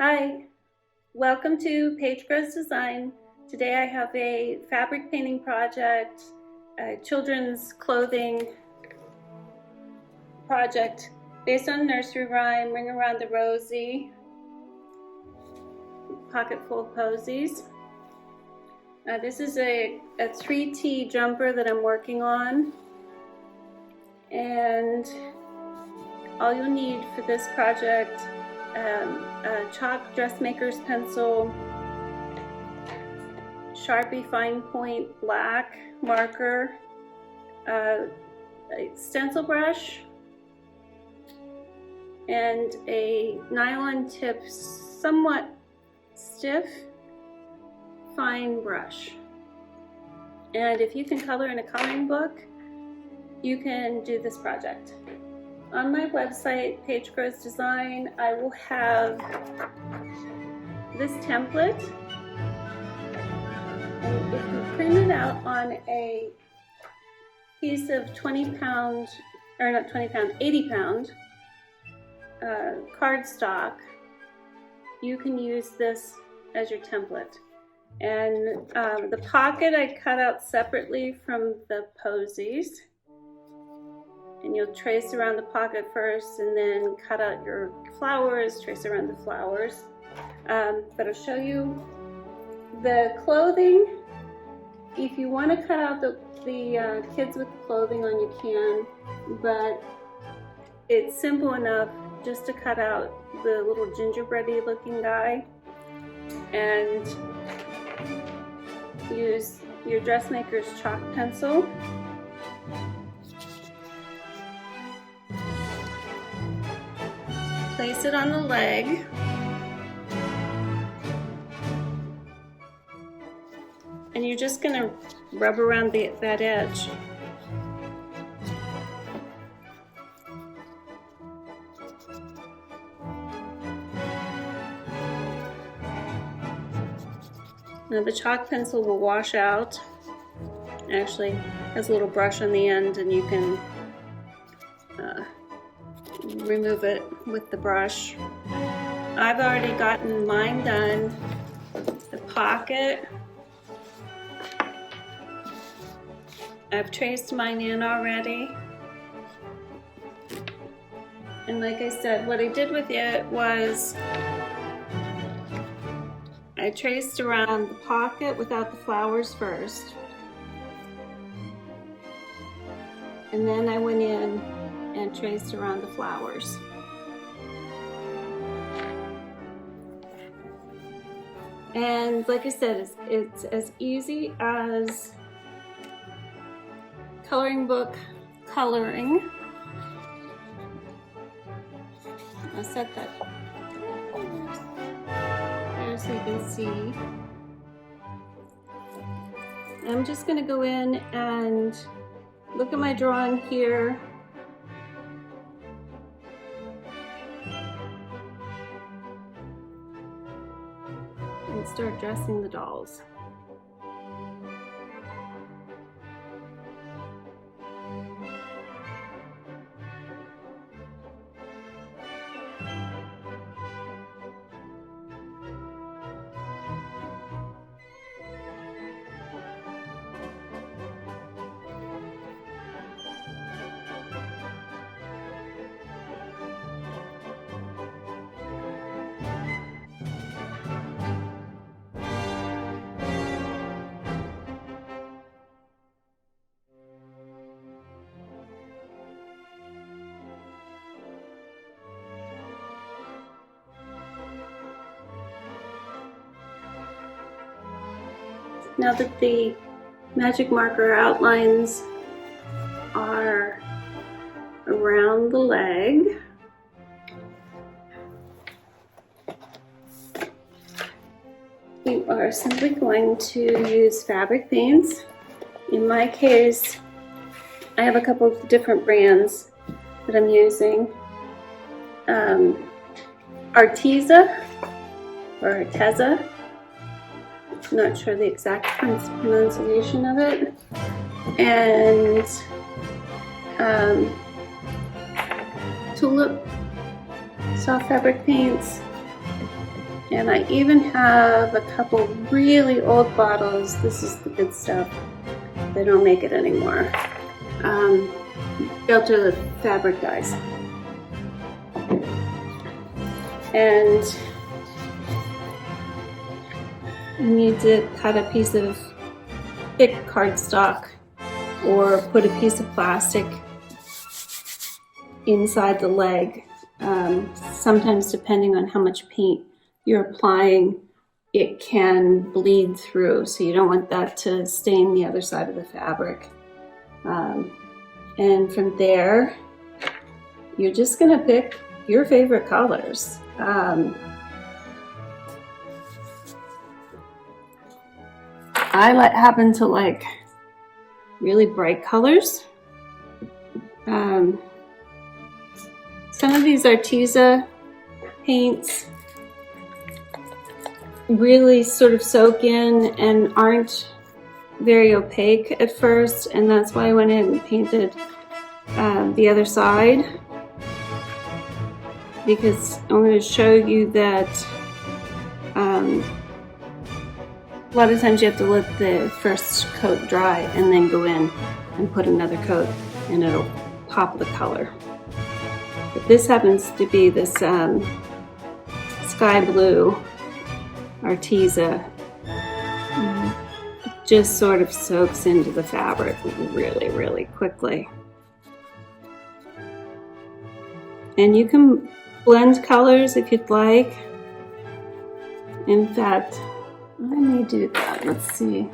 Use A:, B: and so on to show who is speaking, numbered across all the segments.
A: Hi, welcome to Paige Grows Design. Today I have a fabric painting project, a children's clothing project based on nursery rhyme, Ring Around the Rosy, pocket full of posies. This is a 3T jumper that I'm working on, and all you'll need for this project a chalk dressmaker's pencil, Sharpie fine point black marker, a stencil brush, and a nylon tip somewhat stiff fine brush. And if you can color in a coloring book, you can do this project. On my website, Paige Grows Design, I will have this template, and if you print it out on a piece of 80 pound cardstock, you can use this as your template. And the pocket I cut out separately from the posies. And you'll trace around the pocket first and then cut out your flowers, trace around the flowers. But I'll show you the clothing. If you want to cut out the kids with clothing on, you can, but it's simple enough just to cut out the little gingerbready looking guy and use your dressmaker's chalk pencil. Place it on the leg. And you're just going to rub around that edge. Now the chalk pencil will wash out. It actually has a little brush on the end, and you can remove it with the brush. I've already gotten mine done. The pocket, I've traced mine in already. And like I said, what I did with it was I traced around the pocket without the flowers first. And then I went in and traced around the flowers. And like I said, it's as easy as coloring book coloring. I'll set that here so you can see. I'm just going to go in and look at my drawing here. And start dressing the dolls. Now that the magic marker outlines are around the leg, we are simply going to use fabric paints. In my case, I have a couple of different brands that I'm using. Arteza or Arteza. Not sure the exact pronunciation of it, and Tulip soft fabric paints, And I even have a couple really old bottles. This is the good stuff. They don't make it anymore. Filter the fabric dyes. And you need to cut a piece of thick cardstock or put a piece of plastic inside the leg. Sometimes, depending on how much paint you're applying, it can bleed through, so you don't want that to stain the other side of the fabric. And from there, you're just gonna pick your favorite colors. I happen to like really bright colors. Some of these Arteza paints really sort of soak in and aren't very opaque at first, and that's why I went in and painted the other side, because I'm going to show you that a lot of times you have to let the first coat dry and then go in and put another coat and it'll pop the color. But this happens to be this sky blue Arteza. It just sort of soaks into the fabric really, really quickly. And you can blend colors if you'd like. In fact, I may do that. Let's see.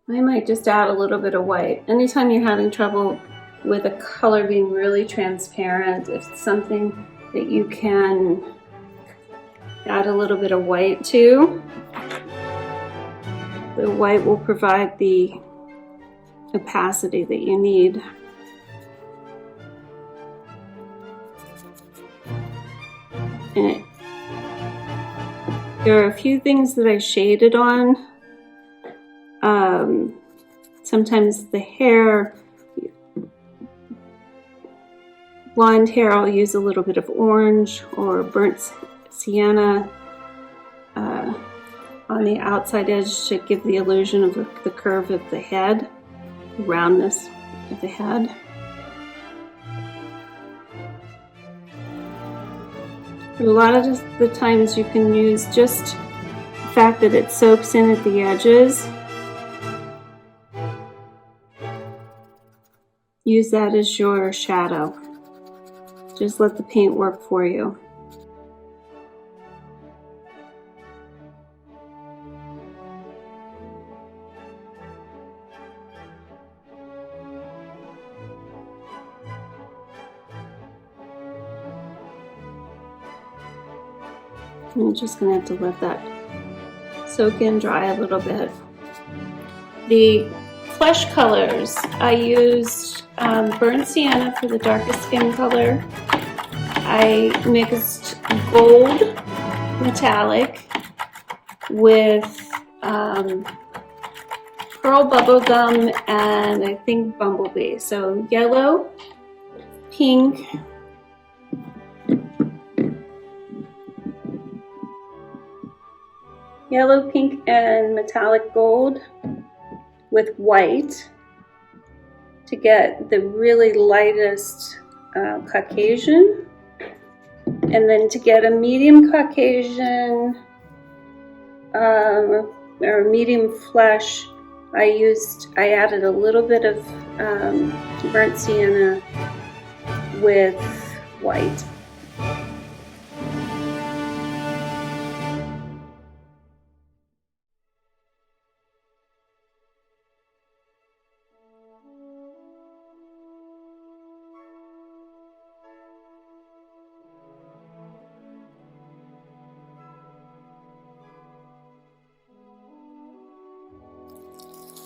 A: I might just add a little bit of white. Anytime you're having trouble with a color being really transparent, if it's something that you can add a little bit of white to, the white will provide the opacity that you need. And there are a few things that I shaded on. Sometimes the hair, blonde hair, I'll use a little bit of orange or burnt sienna on the outside edge to give the illusion of the curve of the head, the roundness of the head. A lot of the times you can use just the fact that it soaks in at the edges. Use that as your shadow. Just let the paint work for you. I'm just going to have to let that soak in, dry a little bit. The flesh colors, I used burnt sienna for the darkest skin color. I mixed gold metallic with pearl bubblegum and I think bumblebee. So yellow, pink, and metallic gold with white to get the really lightest Caucasian, and then to get a medium Caucasian or medium flesh, I added a little bit of burnt sienna with white.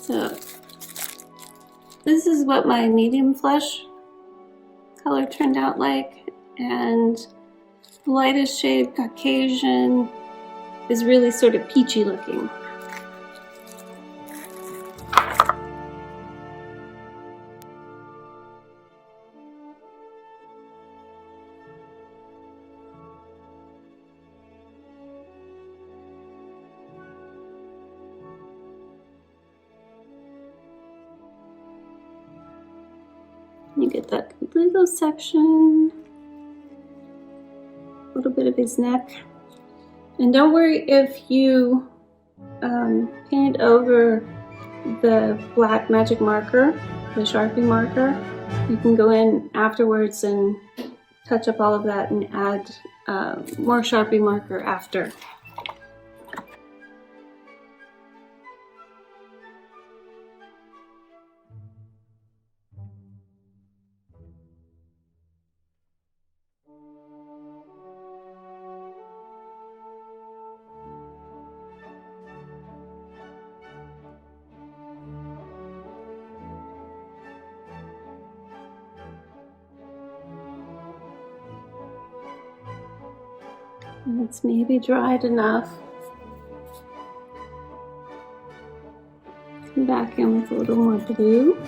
A: So this is what my medium flesh color turned out like, and the lightest shade Caucasian is really sort of peachy looking. You get that little section, a little bit of his neck. And don't worry if you paint over the black magic marker, the Sharpie marker. You can go in afterwards and touch up all of that and add more Sharpie marker after. And it's maybe dried enough. Come back in with a little more blue.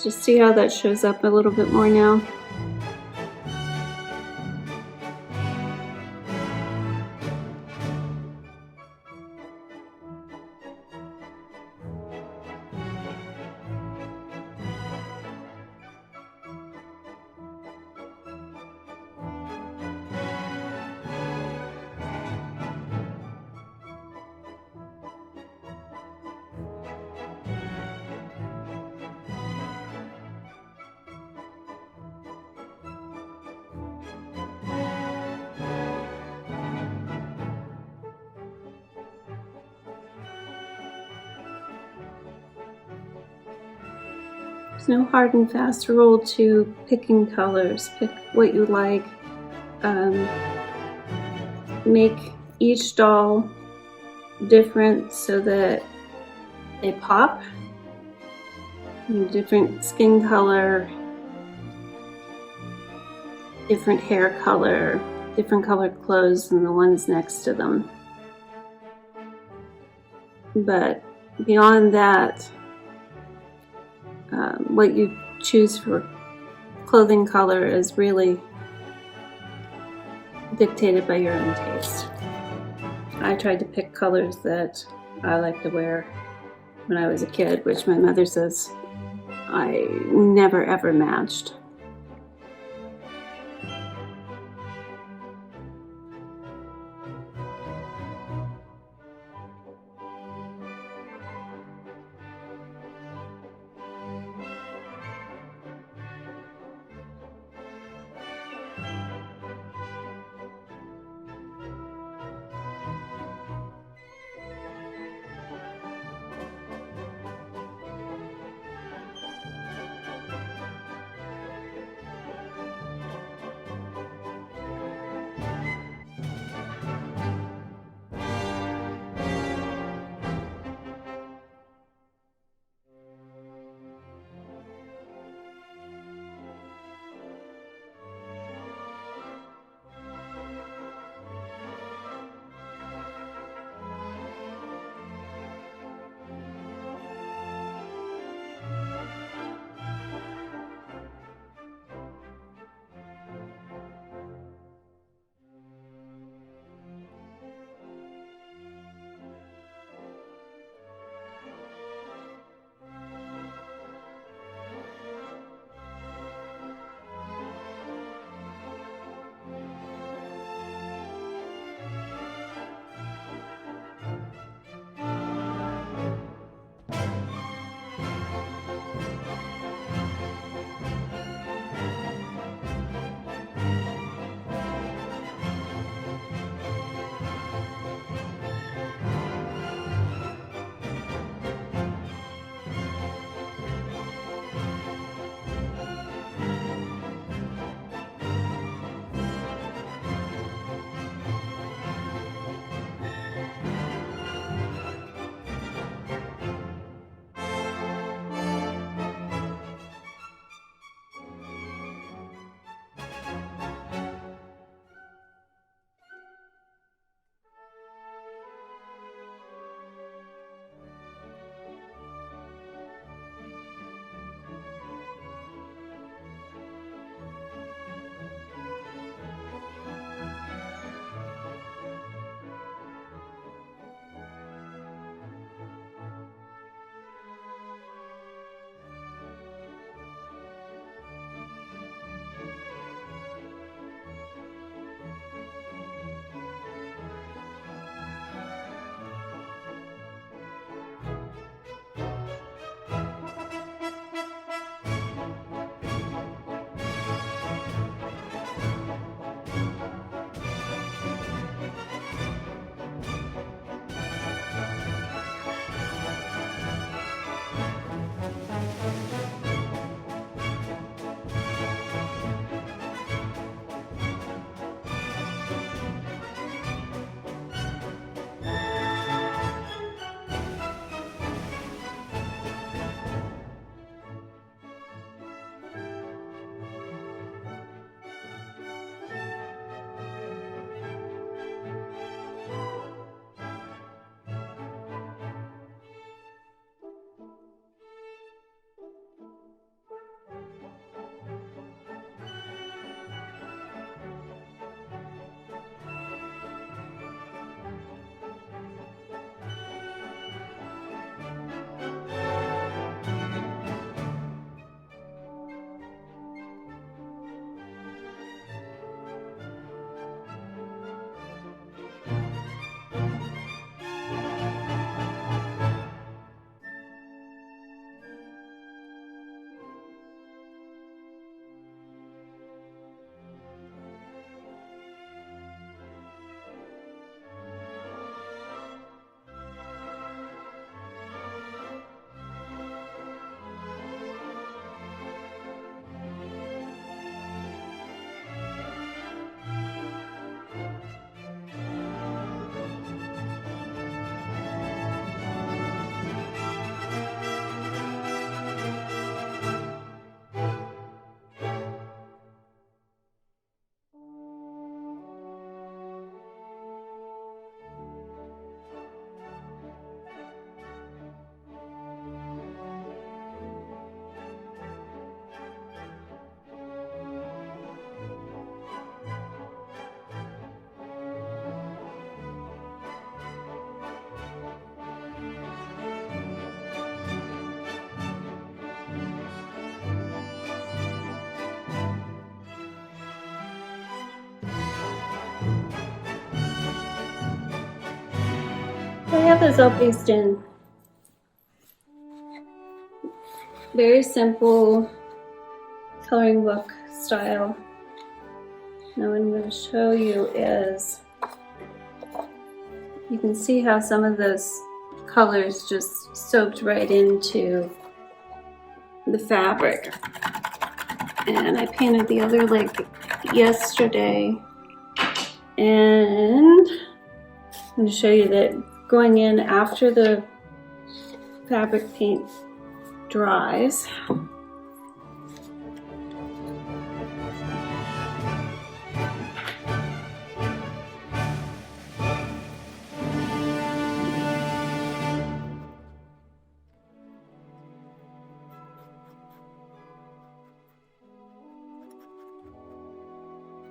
A: Just see how that shows up a little bit more now. There's no hard and fast rule to picking colors. Pick what you like. Make each doll different so that they pop. Different skin color, different hair color, different colored clothes than the ones next to them. But beyond that, what you choose for clothing color is really dictated by your own taste. I tried to pick colors that I like to wear when I was a kid, which my mother says I never ever matched. I have this all based in very simple coloring book style. Now what I'm going to show you is, you can see how some of those colors just soaked right into the fabric. And I painted the other leg yesterday, and I'm going to show you that going in after the fabric paint dries.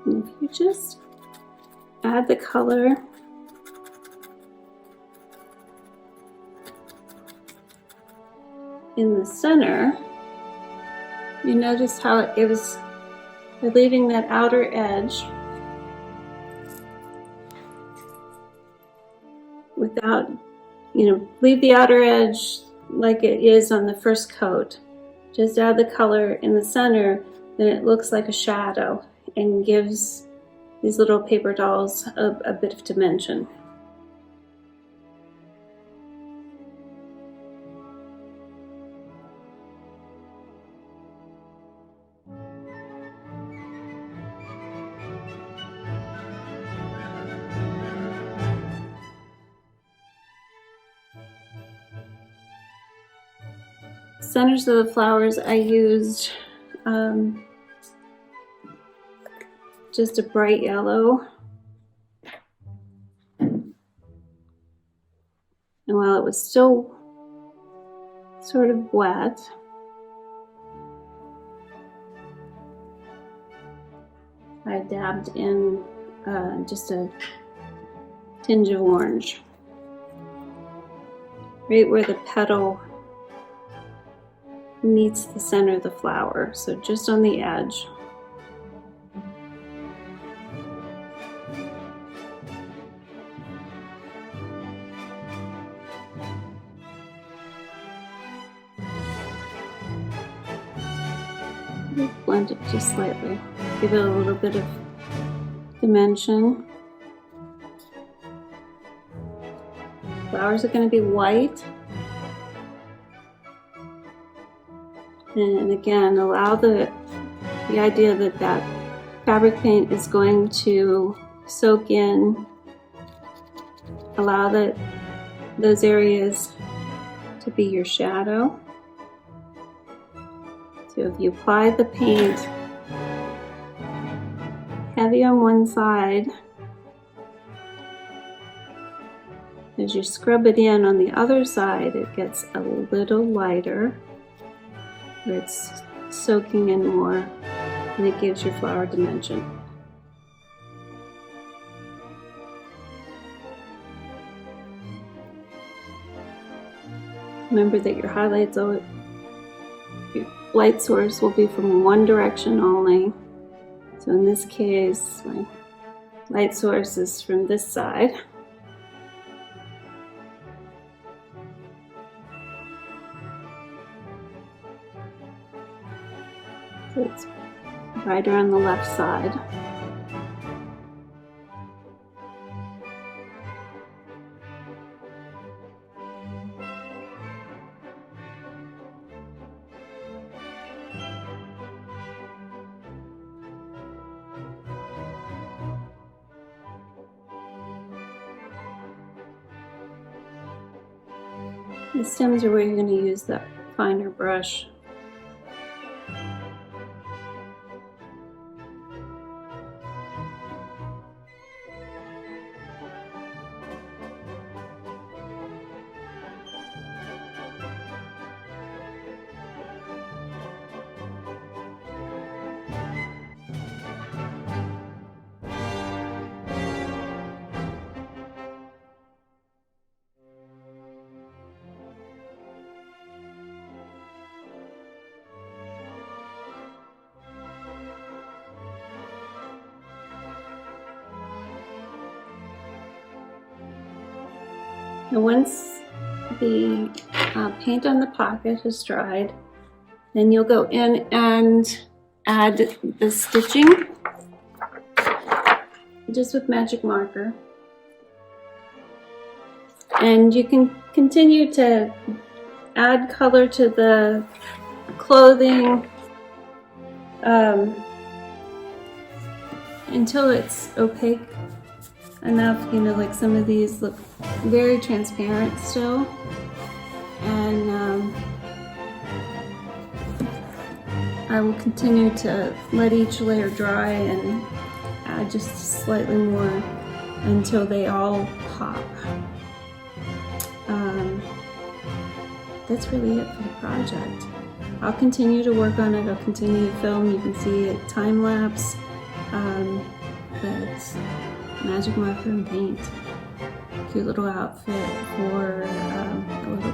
A: And if you just add the color in the center, you notice how it gives, by leaving that outer edge without, leave the outer edge like it is on the first coat. Just add the color in the center, then it looks like a shadow and gives these little paper dolls a bit of dimension. Centers of the flowers, I used just a bright yellow. And while it was still sort of wet, I dabbed in just a tinge of orange, right where the petal meets the center of the flower, so just on the edge. Blend it just slightly, give it a little bit of dimension. Flowers are going to be white. And again, allow the idea that that fabric paint is going to soak in. Allow those areas to be your shadow. So if you apply the paint heavy on one side, as you scrub it in on the other side, it gets a little lighter, where it's soaking in more, and it gives your flower dimension. Remember that your highlights, your light source will be from one direction only. So in this case, my light source is from this side. So it's brighter on the left side. The stems are where you're going to use that finer brush. And once the paint on the pocket has dried, then you'll go in and add the stitching just with magic marker. And you can continue to add color to the clothing until it's opaque enough. You know, like some of these look very transparent still. And I will continue to let each layer dry and add just slightly more until they all pop. That's really it for the project. I'll continue to work on it. I'll continue to film. You can see it time lapse, but magic marker and paint. Cute little outfit for a little